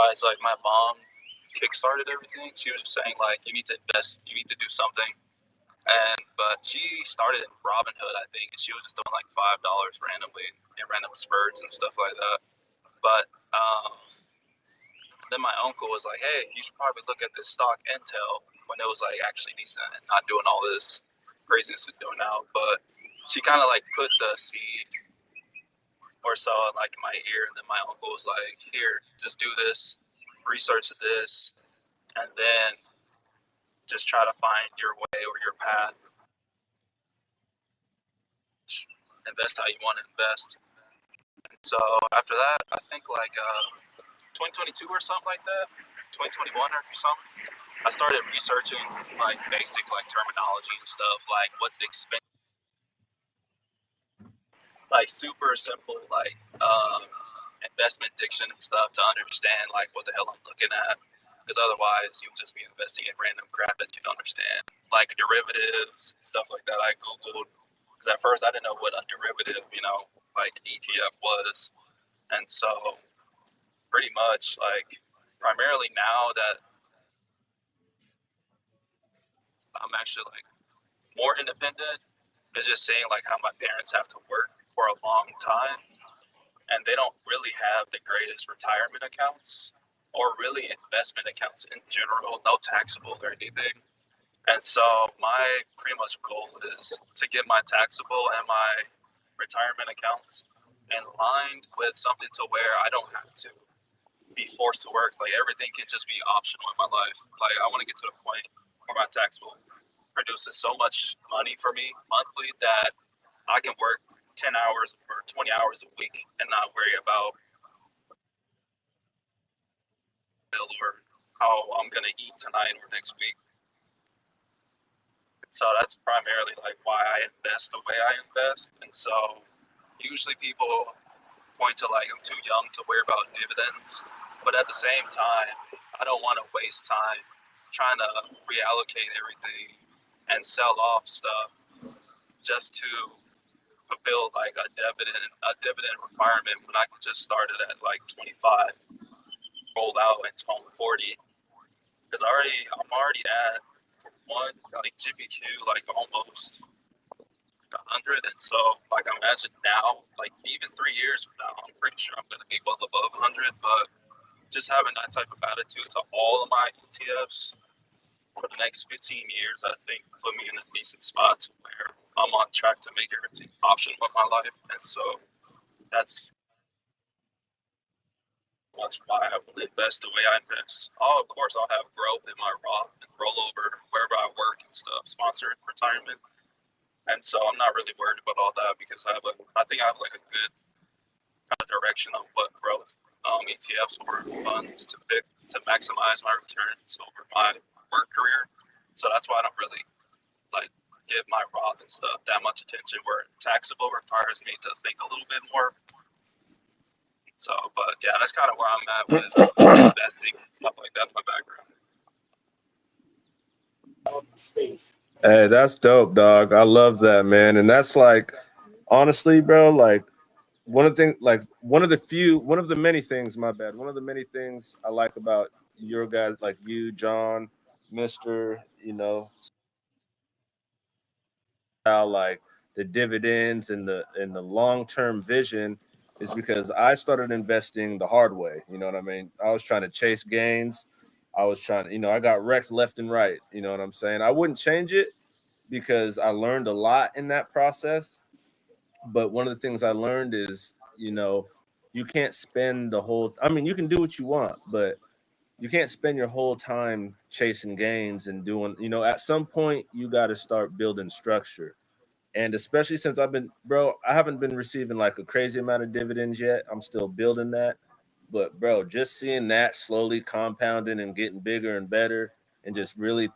It's like my mom kickstarted everything. She was just saying like you need to invest, you need to do something. But she started in Robinhood, I think, and she was just doing like $5 randomly in random spurts and stuff like that. But then my uncle was like, "Hey, you should probably look at this stock Intel when it was like actually decent and not doing all this craziness it's doing now." But she kind of like put the seed or so like in my ear, and then my uncle was like, "Here, just do this, research this, and then just try to find your way or your path. Invest how you want to invest." And so after that, I think like 2022 or something like that, 2021 or something, I started researching like basic like terminology and stuff, like what's expensive, like super simple like investment diction and stuff to understand like what the hell I'm looking at. Because otherwise, you'll just be investing in random crap that you don't understand, like derivatives, stuff like that. I googled because at first I didn't know what a derivative, like ETF was, and so pretty much like primarily now that I'm actually like more independent, is just saying like how my parents have to work for a long time and they don't really have the greatest retirement accounts or really investment accounts in general, no taxable or anything. And so my pretty much goal is to get my taxable and my retirement accounts in line with something to where I don't have to be forced to work. Like everything can just be optional in my life. Like I want to get to the point where my taxable produces so much money for me monthly that I can work 10 hours or 20 hours a week and not worry about bill or how I'm going to eat tonight or next week. So that's primarily like why I invest the way I invest. And so usually people point to like I'm too young to worry about dividends, but at the same time, I don't want to waste time trying to reallocate everything and sell off stuff just to fulfill like a dividend requirement when I can just start it at like 25, rolled out at 40. Because I'm already at one like GPQ like almost 100, and so like I imagine now like even 3 years from now I'm pretty sure I'm going to be well above 100. But just having that type of attitude to all of my ETFs for the next 15 years, I think put me in a decent spot to where I'm on track to make everything optional in my life. And so that's much why I will invest the way I invest. Oh, of course, I'll have growth in my Roth and rollover wherever I work and stuff, sponsored retirement. And so I'm not really worried about all that because I think I have like a good kind of direction on what growth ETFs or funds to pick to maximize my returns over my work career. So that's why I don't really like give my Roth and stuff that much attention, where taxable requires me to think a little bit more. So, but yeah, that's kind of where I'm at with investing and stuff like that in my background. Hey, that's dope, dog. I love that, man. And that's like, honestly, bro, like one of the things, like one of the many things, my bad. One of the many things I like about your guys, like you, John, Mister, how like the dividends and the long-term vision is because I started investing the hard way. You know what I mean? I was trying to chase gains. I was trying to, I got wrecked left and right. You know what I'm saying? I wouldn't change it because I learned a lot in that process. But one of the things I learned is, you can't spend you can do what you want, but you can't spend your whole time chasing gains and doing, at some point you got to start building structure. And especially since I haven't been receiving like a crazy amount of dividends yet. I'm still building that. But bro, just seeing that slowly compounding and getting bigger and better and just really,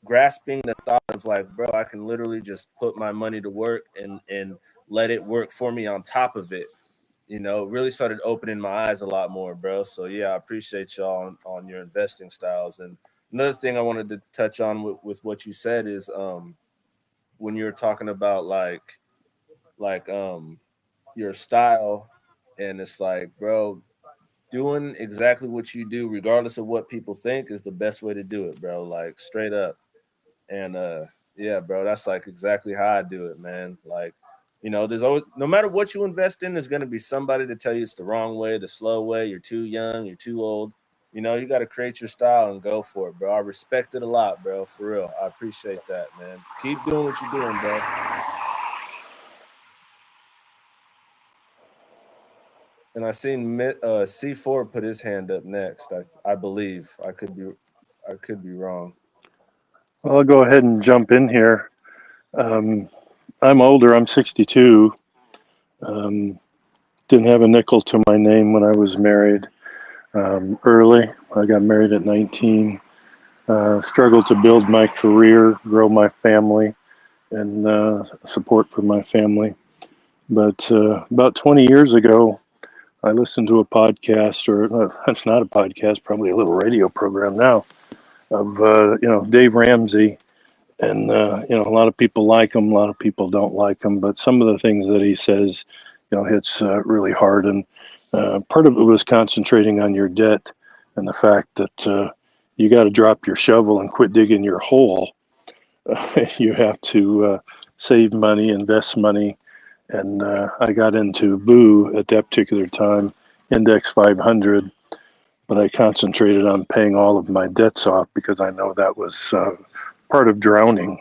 grasping the thought of like, bro, I can literally just put my money to work and let it work for me on top of it. Really started opening my eyes a lot more, bro. So yeah, I appreciate y'all on your investing styles. And another thing I wanted to touch on with what you said is when you're talking about like your style, and it's like, bro, doing exactly what you do, regardless of what people think, is the best way to do it, bro. Like straight up. And yeah, bro, that's like exactly how I do it, man. Like, there's always, no matter what you invest in, there's gonna be somebody to tell you it's the wrong way, the slow way, you're too young, you're too old. You got to create your style and go for it, bro. I respect it a lot, bro. For real. I appreciate that, man. Keep doing what you're doing, bro. And I seen C4 put his hand up next. I believe. I could be wrong. Well, I'll go ahead and jump in here. Um, I'm older. I'm 62. Um, didn't have a nickel to my name when I was married. Early, I got married at 19. Struggled to build my career, grow my family, and support for my family. But about 20 years ago, I listened to a podcast, or it's not a podcast, probably a little radio program now, of Dave Ramsey. And a lot of people like him, a lot of people don't like him. But some of the things that he says, hits really hard. And part of it was concentrating on your debt and the fact that you got to drop your shovel and quit digging your hole. You have to save money, invest money, and I got into Boo at that particular time, Index 500, but I concentrated on paying all of my debts off because I know that was part of drowning.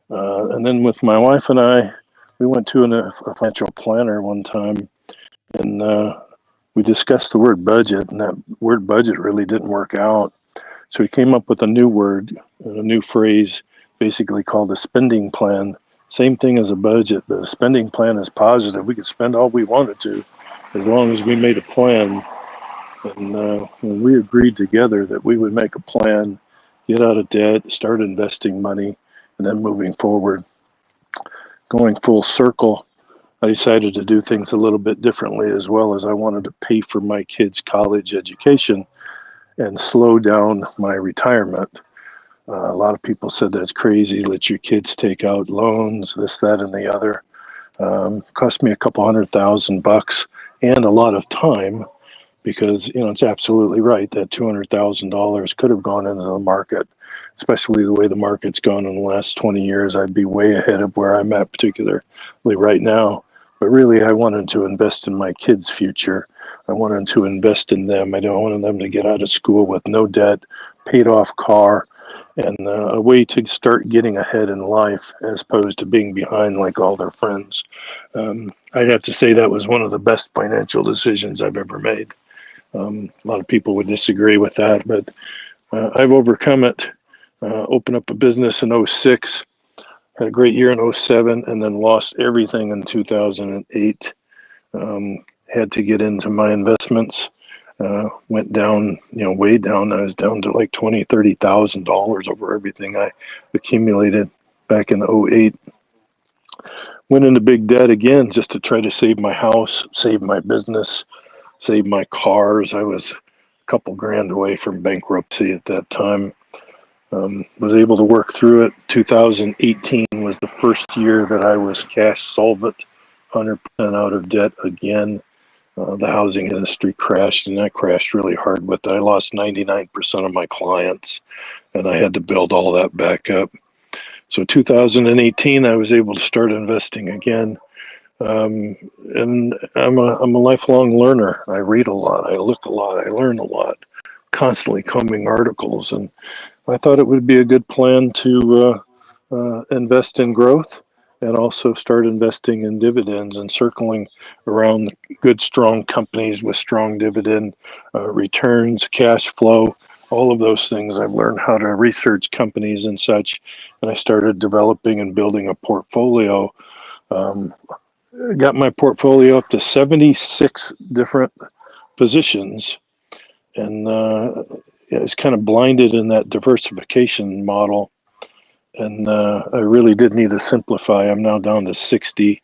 And then with my wife and I, we went to a financial planner one time, and we discussed the word budget, and that word budget really didn't work out. So we came up with a new word, a new phrase, basically called a spending plan. Same thing as a budget, but a spending plan is positive. We could spend all we wanted to, as long as we made a plan. And when we agreed together that we would make a plan, get out of debt, start investing money, and then moving forward. Going full circle, I decided to do things a little bit differently, as well as I wanted to pay for my kids' college education and slow down my retirement. A lot of people said that's crazy. Let your kids take out loans, this, that, and the other. Cost me a couple $100,000 and a lot of time, because it's absolutely right that $200,000 could have gone into the market, especially the way the market's gone in the last 20 years. I'd be way ahead of where I'm at, particularly right now. But really, I wanted to invest in my kids' future. I wanted to invest in them. I don't want them to get out of school with no debt, paid off car, and a way to start getting ahead in life as opposed to being behind like all their friends. I'd have to say that was one of the best financial decisions I've ever made. A lot of people would disagree with that, but I've overcome it. Opened up a business in '06, had a great year in '07, and then lost everything in 2008. Had to get into my investments. Went down, way down. I was down to like $20,000-$30,000 over everything I accumulated back in '08. Went into big debt again just to try to save my house, save my business, save my cars. I was a couple grand away from bankruptcy at that time. Was able to work through it. 2018 was the first year that I was cash solvent, 100% out of debt again. The housing industry crashed, and that crashed really hard. But I lost 99% of my clients, and I had to build all that back up. So 2018, I was able to start investing again. And I'm a lifelong learner. I read a lot, I look a lot, I learn a lot, constantly combing articles. And I thought it would be a good plan to invest in growth and also start investing in dividends and circling around good, strong companies with strong dividend returns, cash flow, all of those things. I've learned how to research companies and such, and I started developing and building a portfolio. Um, got my portfolio up to 76 different positions, and I was kind of blinded in that diversification model, and I really did need to simplify. I'm now down to 60.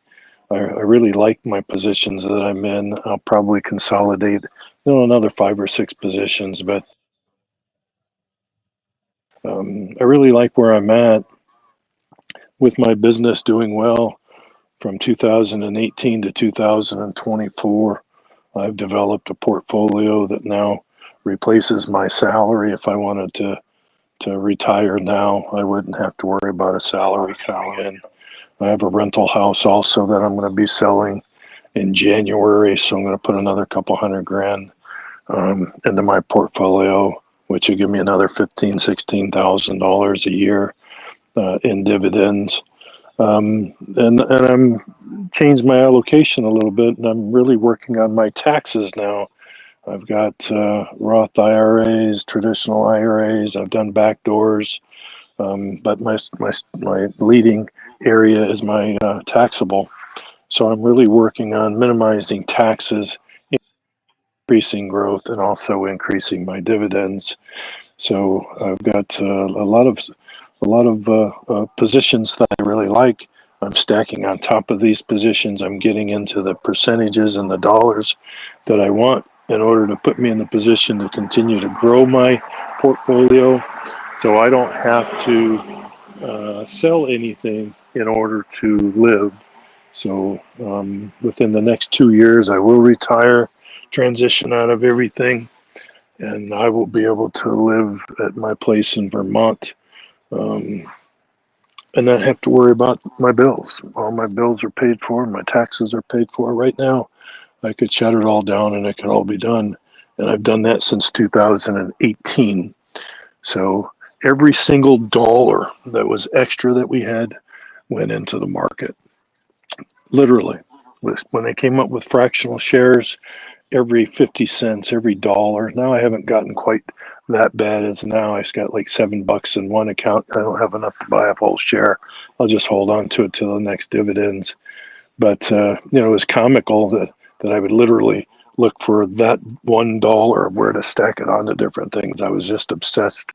I really like my positions that I'm in. I'll probably consolidate, another 5 or 6 positions, but I really like where I'm at with my business doing well from 2018 to 2024. I've developed a portfolio that now replaces my salary. If I wanted to retire now, I wouldn't have to worry about a salary coming in. I have a rental house also that I'm going to be selling in January, so I'm going to put another couple $100,000 into my portfolio, which will give me another $16,000 a year in dividends. And I'm changed my allocation a little bit, and I'm really working on my taxes now. I've got Roth IRAs, traditional IRAs. I've done backdoors, but my leading area is my taxable. So I'm really working on minimizing taxes, increasing growth, and also increasing my dividends. So I've got a lot of positions that I really like. I'm stacking on top of these positions. I'm getting into the percentages and the dollars that I want in order to put me in the position to continue to grow my portfolio, so I don't have to sell anything in order to live. So within the next 2 years, I will retire, transition out of everything, and I will be able to live at my place in Vermont, um, and not have to worry about my bills. All my bills are paid for, my taxes are paid for. Right now, I could shut it all down and it could all be done. And I've done that since 2018. So every single dollar that was extra that we had went into the market. Literally. When they came up with fractional shares, every 50 cents, every dollar. Now I haven't gotten quite that bad as now. I've got like $7 in one account. I don't have enough to buy a whole share. I'll just hold on to it till the next dividends. But it was comical that I would literally look for that $1 where to stack it onto different things. I was just obsessed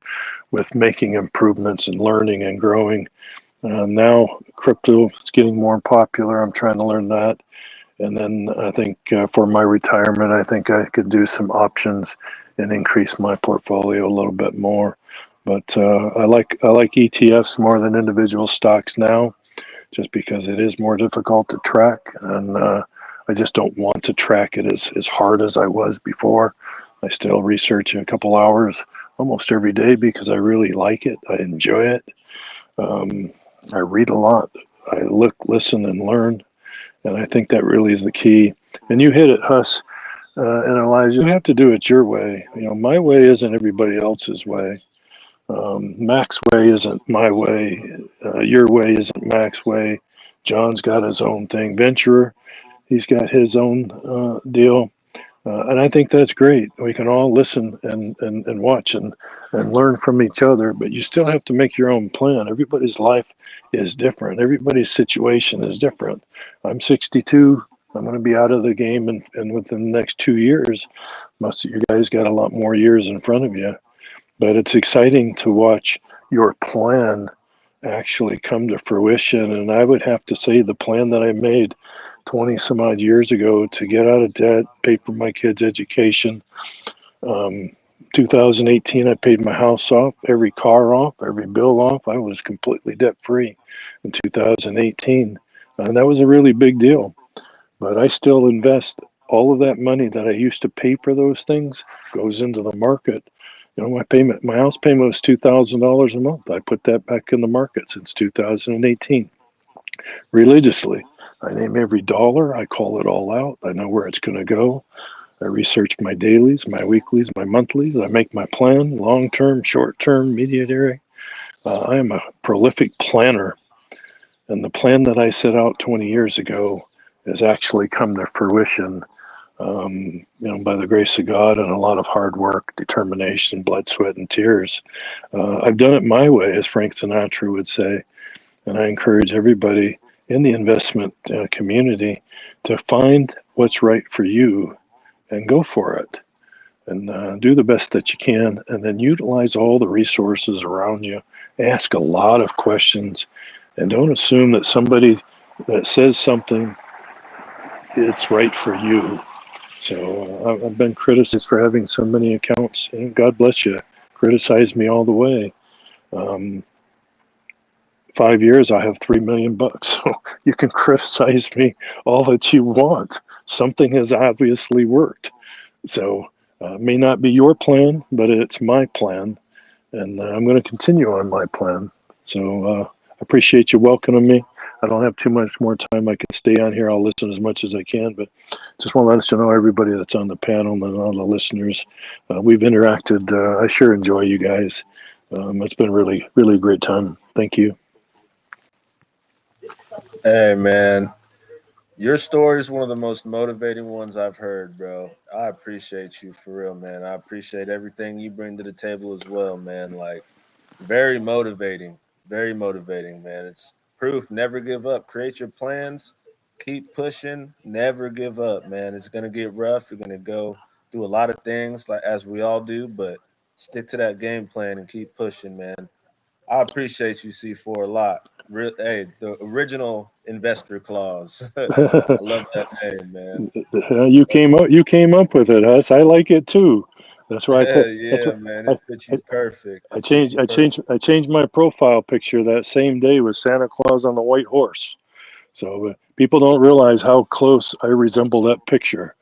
with making improvements and learning and growing. Now crypto is getting more popular. I'm trying to learn that. And then I think for my retirement, I think I could do some options and increase my portfolio a little bit more. But I like ETFs more than individual stocks now, just because it is more difficult to track, and I just don't want to track it as hard as I was before. I still research a couple hours almost every day because I really like it. I enjoy it. Um, I read a lot. I look, listen, and learn. And I think that really is the key. And you hit it, Huss and Elijah. You have to do it your way. My way isn't everybody else's way. Mac's way isn't my way. Your way isn't Mac's way. John's got his own thing. Venturer, he's got his own deal. And I think that's great. We can all listen and watch and learn from each other, but you still have to make your own plan. Everybody's life is different. Everybody's situation is different. I'm 62. I'm going to be out of the game and within the next 2 years. Most of you guys got a lot more years in front of you, but it's exciting to watch your plan actually come to fruition. And I would have to say the plan that I made 20 some odd years ago to get out of debt, pay for my kids' education. 2018, I paid my house off, every car off, every bill off. I was completely debt free in 2018. And that was a really big deal. But I still invest all of that money that I used to pay for those things goes into the market. My house payment was $2,000 a month. I put that back in the market since 2018 religiously. I name every dollar. I call it all out. I know where it's going to go. I research my dailies, my weeklies, my monthlies. I make my plan, long-term, short-term, mediatory. I am a prolific planner. And the plan that I set out 20 years ago has actually come to fruition, by the grace of God and a lot of hard work, determination, blood, sweat, and tears. I've done it my way, as Frank Sinatra would say. And I encourage everybody in the investment community to find what's right for you and go for it, and do the best that you can, and then utilize all the resources around you. Ask a lot of questions, and don't assume that somebody that says something, it's right for you. So I've been criticized for having so many accounts, and God bless you. Criticize me all the way. 5 years, I have $3 million. So you can criticize me all that you want. something has obviously worked. So may not be your plan, but it's my plan, and I'm going to continue on my plan. So I appreciate you welcoming me. I don't have too much more time. I can stay on here. I'll listen as much as I can, but just want to let us know, everybody that's on the panel and all the listeners, we've interacted. I sure enjoy you guys. It's been really, really a great time. Thank you. Hey, man. Your story is one of the most motivating ones I've heard, bro. I appreciate you for real, man. I appreciate everything you bring to the table as well, man. Like, very motivating, man. It's proof. Never give up. Create your plans. Keep pushing. Never give up, man. It's gonna get rough. You're gonna go through a lot of things, like as we all do, but stick to that game plan and keep pushing, man. I appreciate you, C4, a lot. Hey, the original investor clause. I love that name, man. You came up with it, Huss. I like it too. That's why I put. That's Yeah, what man. I, It fits I you perfect. I It fits changed you I changed perfect. I changed my profile picture that same day with Santa Claus on the white horse. So people don't realize how close I resemble that picture.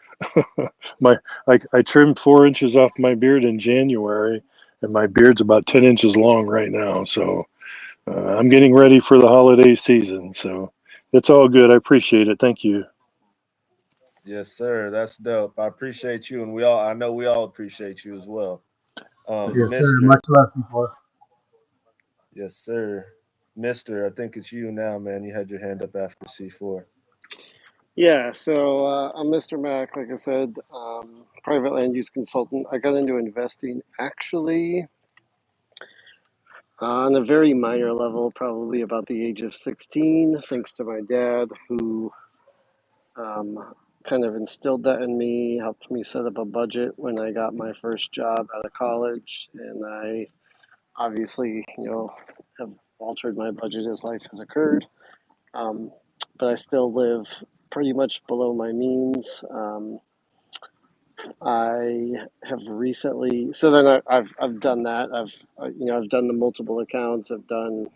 my I trimmed 4 inches off my beard in January, and my beard's about 10 inches long right now. So I'm getting ready for the holiday season. So it's all good. I appreciate it. Thank you. Yes, sir. That's dope. I appreciate you, and I know we all appreciate you as well. Yes, sir. Mister. Much love, C4. Yes, sir. Mister, I think it's you now, man. You had your hand up after C4. Yeah, so I'm Mr. Mack, like I said, private land use consultant. I got into investing actually on a very minor level, probably about the age of 16, thanks to my dad, who kind of instilled that in me, helped me set up a budget when I got my first job out of college. And I obviously, have altered my budget as life has occurred. Um, but I still live pretty much below my means. I have recently, so then I've done that. I've done the multiple accounts. I've done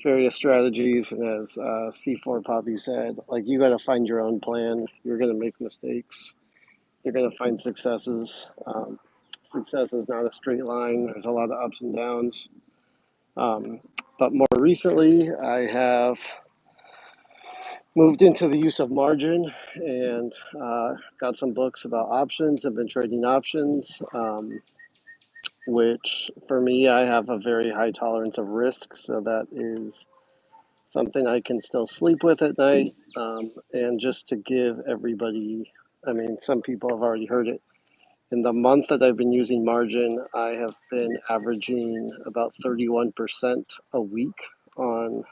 various strategies, and as C4 Poppy said, like you got to find your own plan. You're going to make mistakes. You're going to find successes. Success is not a straight line. There's a lot of ups and downs. Um, but more recently, I have moved into the use of margin and got some books about options. I've been trading options. Which for me, I have a very high tolerance of risk. So that is something I can still sleep with at night. And just to give everybody, I mean, some people have already heard it. In the month that I've been using margin, I have been averaging about 31% a week on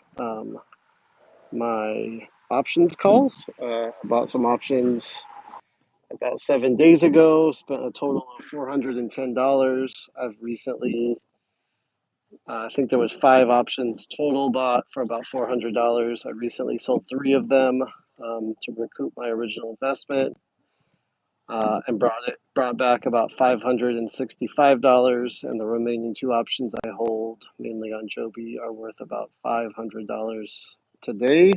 my options calls. I bought some options about 7 days ago, spent a total of $410. I've recently I think there was 5 options total bought for about $400. I recently sold 3 of them to recoup my original investment and brought back about $565. And the remaining 2 options I hold, mainly on Joby, are worth about $500 today.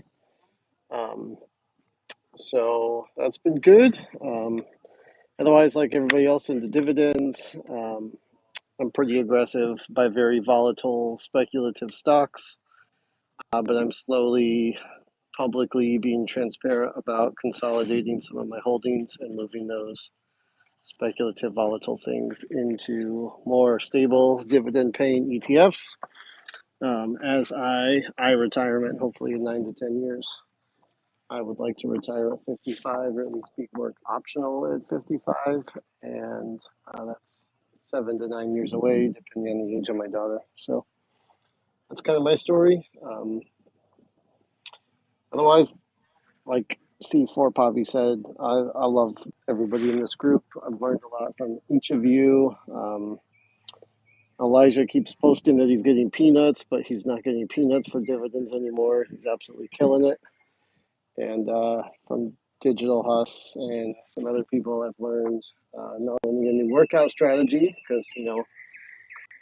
Um, so that's been good. Otherwise, like everybody else into dividends, I'm pretty aggressive by very volatile speculative stocks. But I'm slowly publicly being transparent about consolidating some of my holdings and moving those speculative volatile things into more stable dividend paying ETFs as I retirement hopefully in 9 to 10 years. I would like to retire at 55 or at least be work optional at 55, and that's 7 to 9 years away depending on the age of my daughter. So that's kind of my story. Otherwise, like C4 Poppy said, I love everybody in this group. I've learned a lot from each of you. Elijah keeps posting that he's getting peanuts, but he's not getting peanuts for dividends anymore. He's absolutely killing it. And from Digital Hus and some other people, I've learned not only a new workout strategy, because,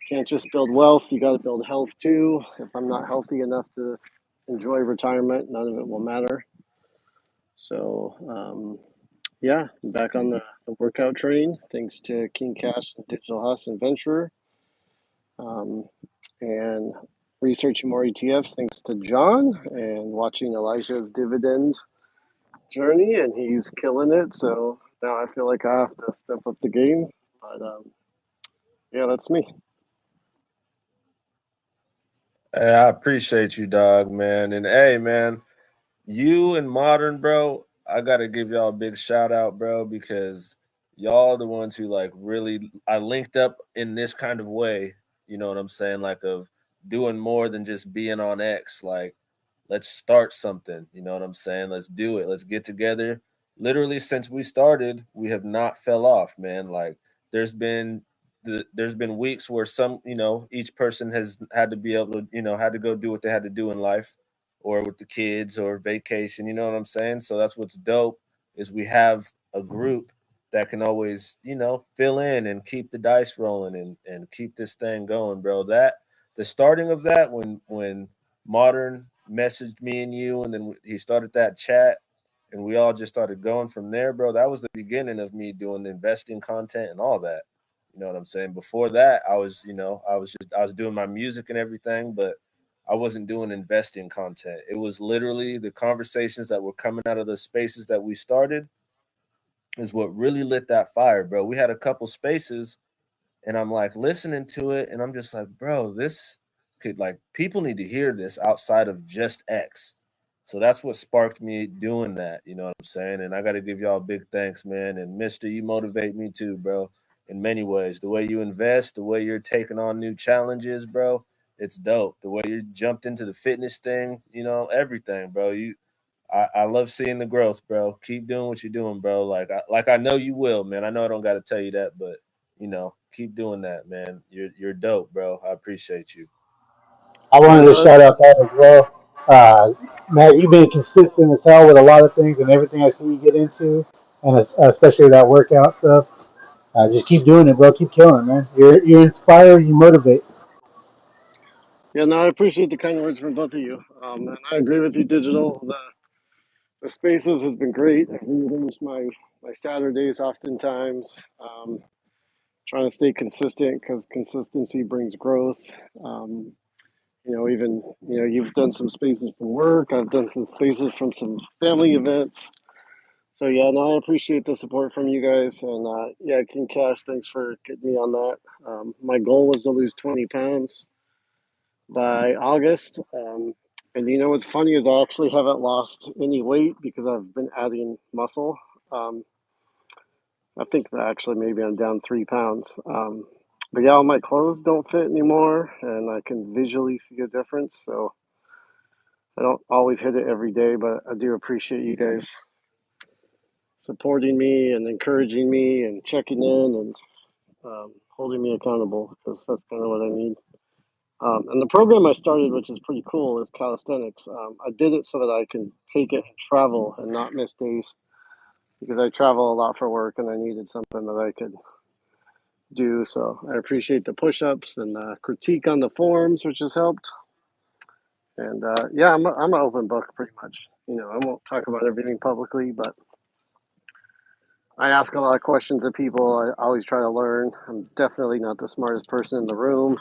can't just build wealth, you got to build health too. If I'm not healthy enough to enjoy retirement, none of it will matter. So, Yeah, I'm back on the workout train thanks to King Cash and Digital House and Venture, and researching more ETFs thanks to John, and watching Elijah's dividend journey, and he's killing it. So now I feel like I have to step up the game. But yeah, that's me. Hey, I appreciate you, dog, man. And hey, man, you and Modern, bro, I gotta give y'all a big shout out, bro, because y'all are the ones who like really I linked up in this kind of way. You know what I'm saying? Like of doing more than just being on X. Like, let's start something. You know what I'm saying? Let's do it. Let's get together. Literally, since we started, we have not fell off, man. Like, there's been there's been weeks where some, each person has had to be able to, had to go do what they had to do in life or with the kids or vacation. You know what I'm saying? So that's what's dope is we have a group that can always, fill in and keep the dice rolling and keep this thing going, bro. That the starting of that when Modern messaged me and you, and then he started that chat, and we all just started going from there, bro. That was the beginning of me doing the investing content and all that. You know what I'm saying? Before that, I was doing my music and everything, but I wasn't doing investing content. It was literally the conversations that were coming out of the spaces that we started is what really lit that fire, bro. We had a couple spaces and I'm like listening to it and I'm just like, bro, this could like people need to hear this outside of just X. So that's what sparked me doing that, you know what I'm saying? And I got to give y'all big thanks, man. And Mister, you motivate me too, bro, in many ways. The way you invest, the way you're taking on new challenges, bro, it's dope. The way you jumped into the fitness thing, everything, bro. I love seeing the growth, bro. Keep doing what you're doing, bro. Like I know you will, man. I know I don't got to tell you that, but keep doing that, man. You're dope, bro. I appreciate you. I Yeah, wanted to no, shout out that as well. Matt, you've been consistent as hell with a lot of things and everything I see you get into, and especially that workout stuff. Just keep doing it, bro. Keep killing it, man. You're inspired. You motivate. yeah, no, I appreciate the kind words from both of you. And I agree with you, Digital. The spaces has been great. I rearranged my Saturdays oftentimes. Trying to stay consistent because consistency brings growth. Um, even you've done some spaces from work. I've done some spaces from some family events. So yeah, no, I appreciate the support from you guys, and yeah, King Cash, thanks for getting me on that. My goal was to lose 20 pounds by August, and what's funny is I actually haven't lost any weight because I've been adding muscle. Um, I think that actually maybe I'm down 3 pounds. But yeah, all my clothes don't fit anymore, and I can visually see a difference. So I don't always hit it every day, but I do appreciate you guys supporting me and encouraging me and checking in and holding me accountable because that's kind of what I need. And the program I started, which is pretty cool, is calisthenics. I did it so that I can take it and travel and not miss days because I travel a lot for work and I needed something that I could do. So I appreciate the push-ups and the critique on the forums, which has helped. And yeah, I'm an open book pretty much. I won't talk about everything publicly, but I ask a lot of questions of people. I always try to learn. I'm definitely not the smartest person in the room.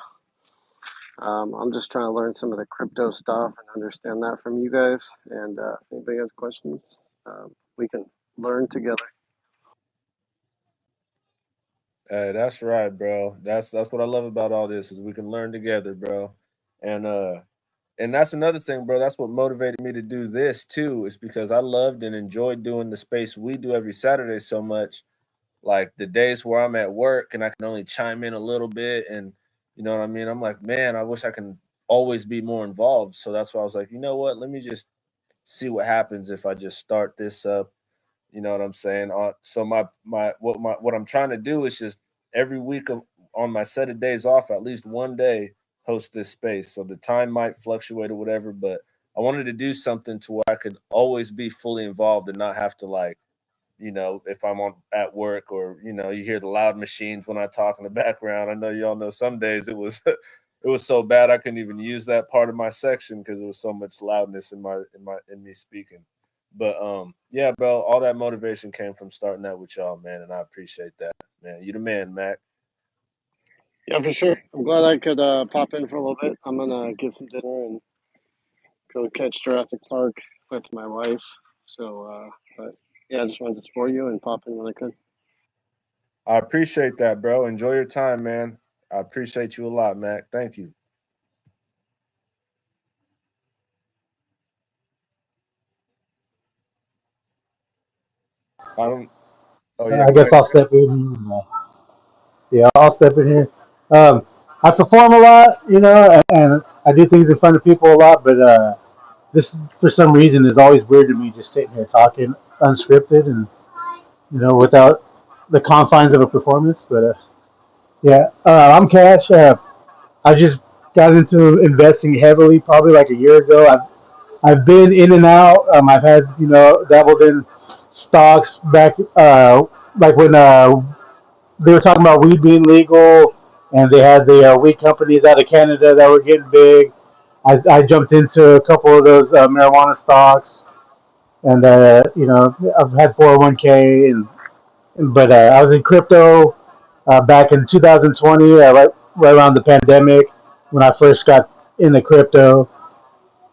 I'm just trying to learn some of the crypto stuff and understand that from you guys. And if anybody has questions, we can learn together. Hey, that's right, bro. That's what I love about all this is we can learn together, bro. And and that's another thing, bro. That's what motivated me to do this too, is because I loved and enjoyed doing the space we do every Saturday so much. Like the days where I'm at work and I can only chime in a little bit, and you know what I mean. I'm like, man, I wish I can always be more involved. So that's why I was like, you know what? Let me just see what happens if I just start this up. You know what I'm saying? So what I'm trying to do is just every week on my set of days off, at least one day, host this space. So the time might fluctuate or whatever, but I wanted to do something to where I could always be fully involved and not have to like, if I'm on at work or you hear the loud machines when I talk in the background. I know y'all know some days it was it was so bad I couldn't even use that part of my section because there was so much loudness in me speaking. But yeah, bro, all that motivation came from starting that with y'all, man, and I appreciate that, man. You the man, Mac. Yeah, for sure. I'm glad I could pop in for a little bit. I'm gonna get some dinner and go catch Jurassic Park with my wife. So, but yeah, I just wanted to support you and pop in when I could. I appreciate that, bro. Enjoy your time, man. I appreciate you a lot, Mac. Thank you. I don't. Oh yeah, I go guess ahead, I'll Chris. step in. Yeah, I'll step in here. I perform a lot, and I do things in front of people a lot, but this, for some reason, is always weird to me just sitting here talking unscripted and, without the confines of a performance. But yeah, I'm Cash. I just got into investing heavily probably like a year ago. I've been in and out. I've had, dabbled in stocks back, like when they were talking about weed being legal, and they had the weed companies out of Canada that were getting big. I jumped into a couple of those marijuana stocks, and I've had 401k, but I was in crypto back in 2020, right around the pandemic when I first got into crypto,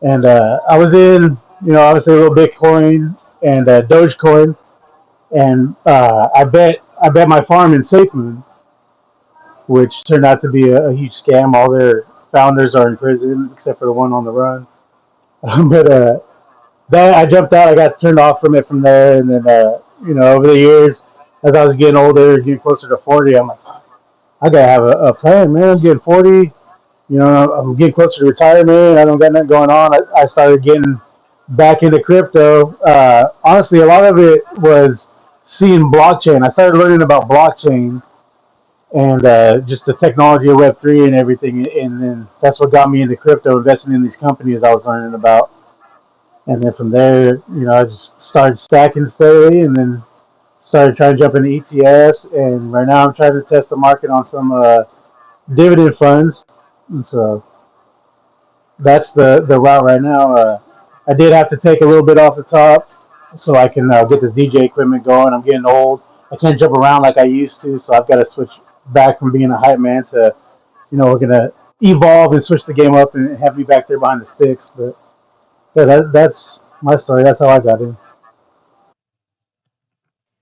and I was in, obviously a little Bitcoin and Dogecoin, and I bet my farm in SafeMoon, which turned out to be a huge scam. All their founders are in prison, except for the one on the run. But that I jumped out. I got turned off from it from there, and then over the years, as I was getting older, getting closer to 40, I'm like, I gotta have a plan, man. I'm getting 40. I'm getting closer to retirement. I don't got nothing going on. I started getting back into crypto. Honestly, a lot of it was seeing blockchain. I started learning about blockchain and just the technology of Web3 and everything. And then that's what got me into crypto, investing in these companies I was learning about. And then from there, I just started stacking steadily, and then started trying to jump into ETFs. And right now, I'm trying to test the market on some dividend funds. And so that's the route right now. I did have to take a little bit off the top so I can get this DJ equipment going. I'm getting old. I can't jump around like I used to, so I've got to switch back from being a hype man to, we're gonna evolve and switch the game up and have me back there behind the sticks. But yeah, that's my story. That's how I got in.